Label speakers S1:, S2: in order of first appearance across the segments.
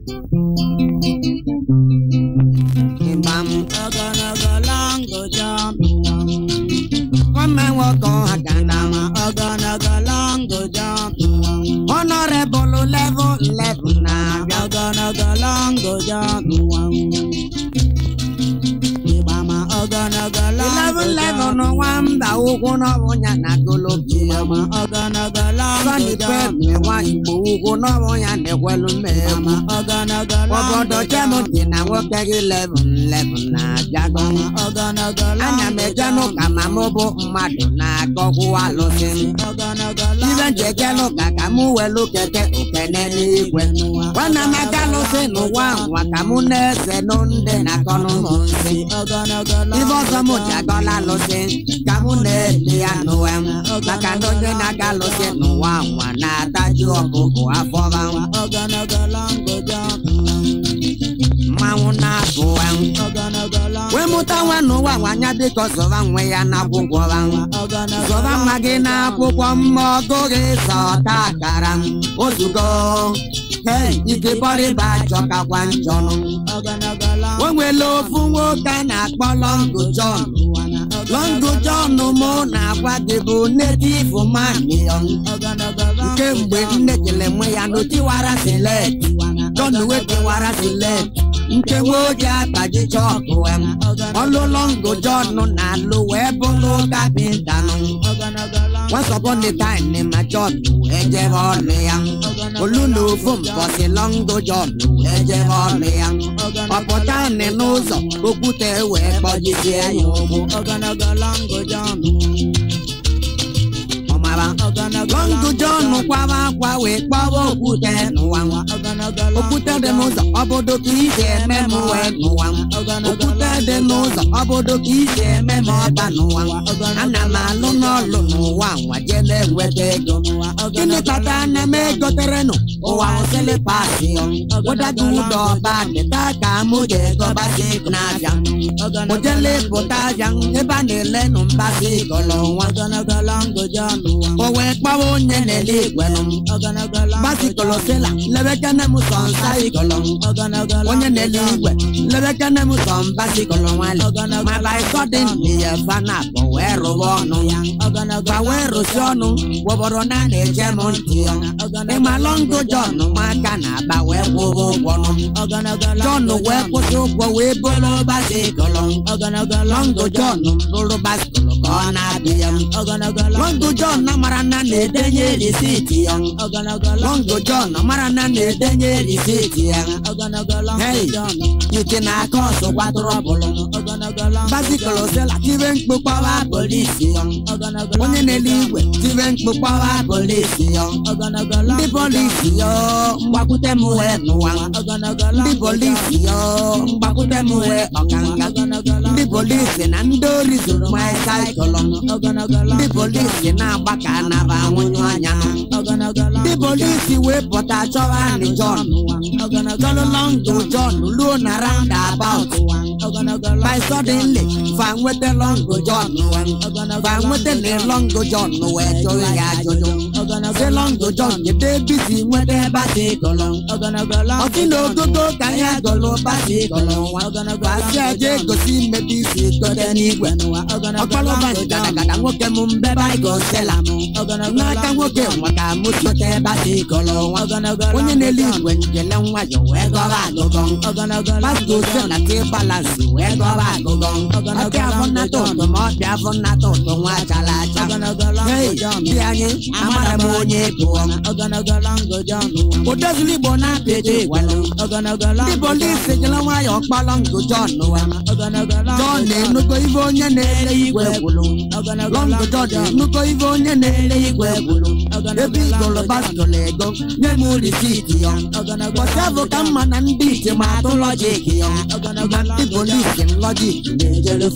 S1: Imam Oganagalongo John. Come and walk on Haganama Oganagalongo John. Honorable level 11 now. Oganagalongo John. Level no one that will not want to go look here. Sunny Pep, why you go not want to well me. What the Jamo in a work 11 now. Jagon Oganagalongo. And I made Jano Kamamobo Madonna Goku Alosin. Even Jagano Kakamu will look at it. Kenny when I'm a Galosin, no one, Wakamune said none, then I can't. Ivo Samuja Gola Losin, Kamune, Lianoem, Nakanoja Nagalosin, no one, Nata Joko, Afovan, Oganagalongo John. Mauna Boam, Oganagalongo. When Mutawan no one, because of one way and Abuan, Sovan Magina, Pupam, Mogoge, Takaram, Osugo. Hey, if the body back, Joka one John. When we love for work and act Longo John. Longo John no more now, what the boo native for money. Came with Nicolem, we are not Tiwara select. Don't know what Tiwara select. Nkewoja taji choko em. Olo Longo John no na lo webolo kapintano. Once upon the time in my job, eje voleang. Olulu fum posi Longo John, eje voleang. Opotane nozo, okute we boji se yo. Oganagalongo John. Longo John kwa we kwa okute no wan. Okute de nozo obodo ki se memo we no wan. Okute de nozo obodo ki se memo ba no wan. Ana malu no wan wa jele wete go. Kini tata na me go tereno o wa sele passion. Oda du do ba de ta ka mu je go ba se na jang. O jele pota jang e ba ne le no ba se go lo wan. Oganagalongo John. O we pa wo nye ne le gwenu. Ba se go lo sela le be kana mu son sai go lo. Onye ne le gwe le be kana mu son ba se go lo wan. Ma ba sudden me e ba na go we ro no. Ba we ro so no wo boro na ne je mon ti. E ma Longo John ma kana ba we wo no. John we ko to go we bolo ba se go lo. Longo John bolo ba se go lo na bi am. Longo John na marana ne denye di city young. Longo John na marana ne denye di city young. Hey, you can cause a water bolo. Basically, sell a given power police young. One in a league with given power police young. The police yo, Bakutemu no one. The police yo, Bakutemu the police and Andoris on my cycle. The police in Abakana, the police will put a job and John. Longo John, loon around about. By suddenly, find with the Longo John, find with the Longo John, where Joey say Longo John, if they busy with their body colon. Otino go Kaya Golo Basi colon. Basia go see me busy, got any when Apollo Banana, walk a mumbe by go Selamo. Naka woke him, what I must put a body colon. When in the league, when you learn what you wear, go gone. But go send a tape balance, where go gone. I can't not on the mark, I have not on the watch a lot. Hey, Johnny, I'm a money to Oganagalongo John. What does live on a pity? Well, the police say, why you're Balongo John. John, no go even Longo John, no go even the big gold basket lego, Nemuri City young. Whatever come and beat him out of logic young. The police and logic, the jealous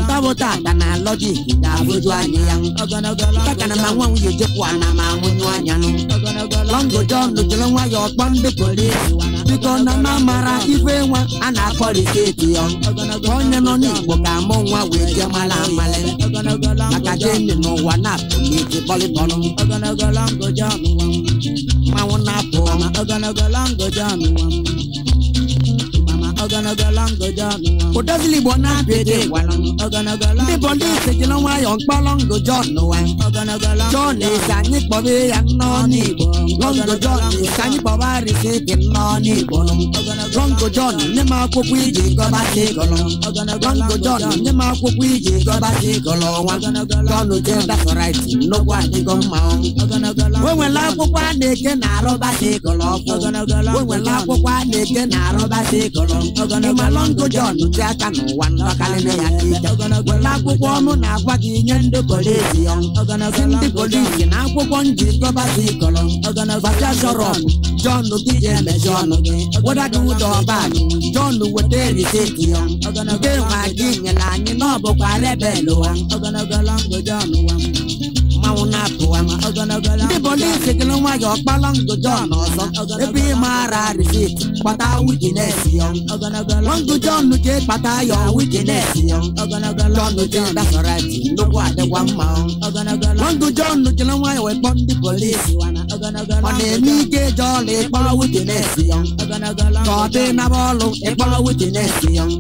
S1: Tabotana logic, that would young. Takana one you just one amount. Longo John, look along why you're born the police. Because Namara, even one, and I call it City young. One and only, what I'm on with Jamala Malen. Like no one up to meet the polygon. Oganagalongo John. I want up for Mama ogologo lango John Mama ogologo lango John Odazili bona pete walang ogologo lango The police jelo wa yon palongo John ogologo lango John isanyi bobe anoni Longo John isanyi babari seke noni Longo John nema kokwiji go basi golong Longo John nema kokwiji go basi golong John je that's right no kwa di go maong When la kwa neke na roba se golong When la kwa neke na roba se golong Ima Longo John jaka no wan lokalene yakita When la kwa mo na kwa gi nyendo polisi yon Sindi polisi na kwa nji go basi golong Bata soron John kije me John What I do do bad John would tell you city yon Ge wa gi nyela ni no bo kwa rebelo Ogologo John Mauna puama The police can know your palongo John Ebi mara receipt Pata witness young Longo John Nuke Pata your witness young John Nuke that's alright No what the one mount Longo John Nuke know why we put the police On the Nike Jolly Power witness young Kote na bolo E power witness young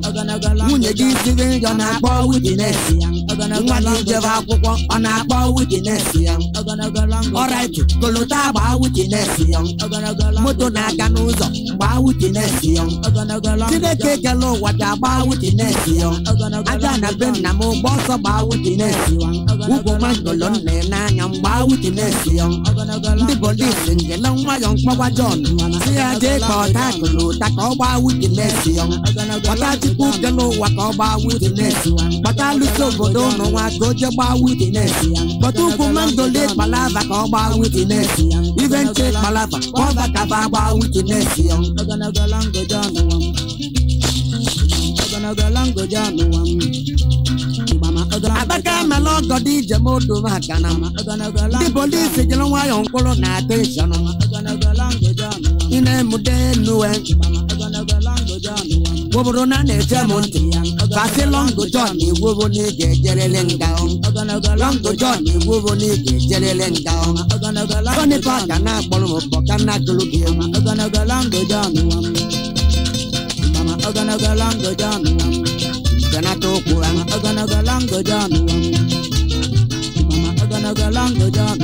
S1: Munye gisi yon a power witness young Mwani jeva kukwa on a power witness Alright, Golota ba witness young Moto na ganuzo ba witness young Tide keke lo wata ba witness young Agana ben na mo bossa ba witness young Ugo mangolon ne na nyam ba witness young The police nge long wa young Papa John Siya je kota Golota ko ba witness young Wata chiku gelo wa ko ba witness Wata luso bodo no wa goje ba witness Batu kumandole palava ko ba witness Even take palava Koba kaba ba witness Ogologo lango John Ogologo lango John Abaka malogo di jemodo makana The police jelo wa yon kolo na attention Ogologo lango John Ine mude nuwe Ogologo lango John Woboro na neje monti Basi Longo John wobo ni gejerele ngaon Longo John wobo ni gejerele ngaon Koni paka na kpolo mopoka na kulubi Ogologo lango John Mama ogologo lango John Gana toku ogologo lango John Mama ogologo lango John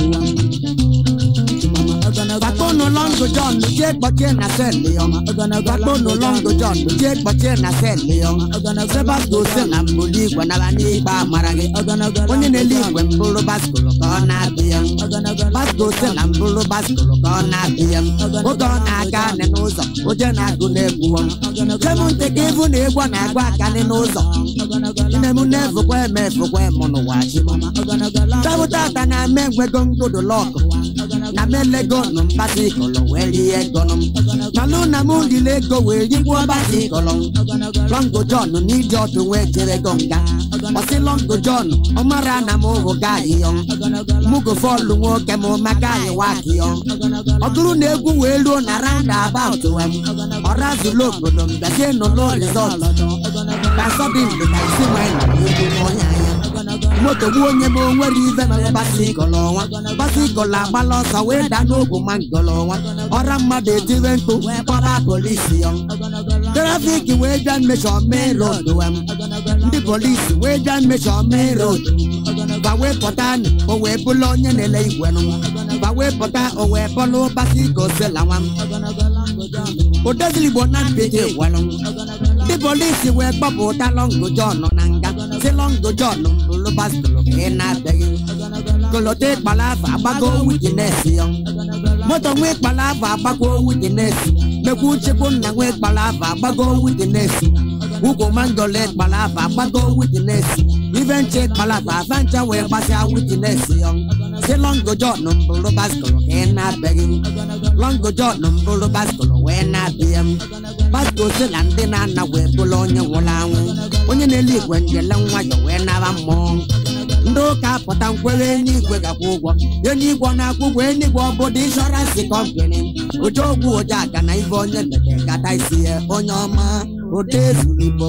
S1: Bakono Longo John Jet Bache na seli yon Bakono Longo John Jet Bache na seli yon Sebas go se na mbuli kwa na bani ba marage Onye ne li kwen mbulu baskolo kona biyan Bas go se na mbulu baskolo kona biyan Ogo na aka ne n'ụzọ Oje na agụ na-egwu Semu nteke ivu na egwu na agwa aka ne n'ụzọ Inemu nevu kwe mefu kwe mono wachi Sabuta aka na me ngwego ngodo loko Na melego num basi kolong weli egonom Malu na mundi lego weli kwa basi kolong Longo John ni jotu wejere gonga Wasi Longo John omara na mugo gai yon Mugo folu woke mo magai waki yon Oguru negu welu na round about wem Orazu logo dom basi no lo result Baso bimbi kaisi wena mugu moya Moto wonye mo nwere ibe na basi kolonwa Basi kola balosa we da n'ogu mangolonwa Ora mmadụ etire mkpu kpọba polisi yon Trafiki we jan measure main road wem Ndị polisi we jan measure main road Bawe pọta o we bụlụ onye na-ele igwe nụ Bawe pọta o we bụlụ basi gosela nwam Odezili bụ na mpete walụ Ndị polisi we gbapụta Longo John na nga Si Longo John mbụlụ baskolo ke na-abịaghị Kolote palava abago witness yon Moto nwe palava abago witness Mekwu chekwu na nwe palava abago witness Ugo mangole palava abago witness Even check palava avancha we basia witness yon Si Longo John mbụlụ baskolo ke na-abịaghị Longo John mbụlụ baskolo we na-abịam Basko si na ndị na-ana we bụlụ onye nwụrụ anwụ Onye na-eli igwe njele nwayọ we naba mmụọ Ndo ka pọta nkwere n'igwe gakwa ụgwọ Enigwe na-akwụ ụgwọ enigwe obodo insurance company Ojo ogwu ojo aka na ibe onye ndete gata isi ya onye ọma Ode zuru Igbo